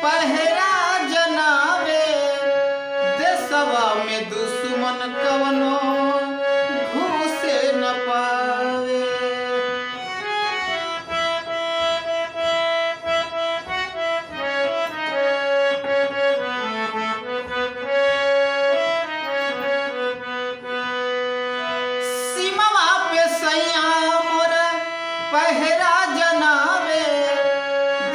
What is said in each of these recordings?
पहरा जनावे देशवा में दुश्मन कवनो घुसे न पावे। सीमावा पे सैया मोर पहरा जनावे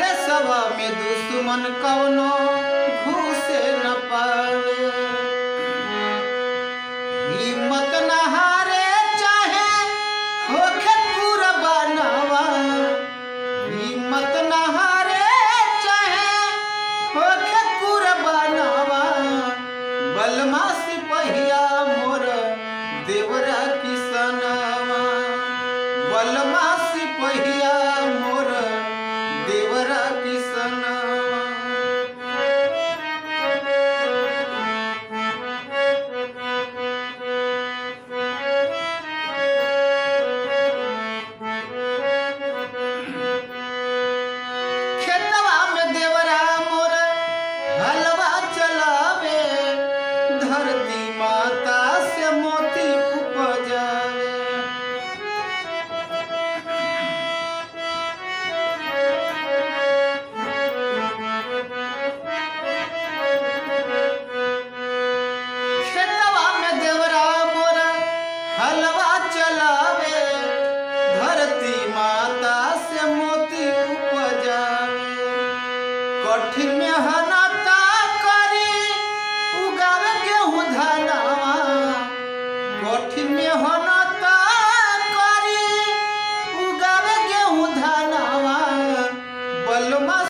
देशवा में दुश्मन कवनो घुसे न पावे। हिम्मत न हारे चाहे होखे कुर्बानवा, हिम्मत न हारे चाहे होखे कुर्बानवा। बलमा सिपहिया मोर देवरा किसनवा, बलमा सिपहिया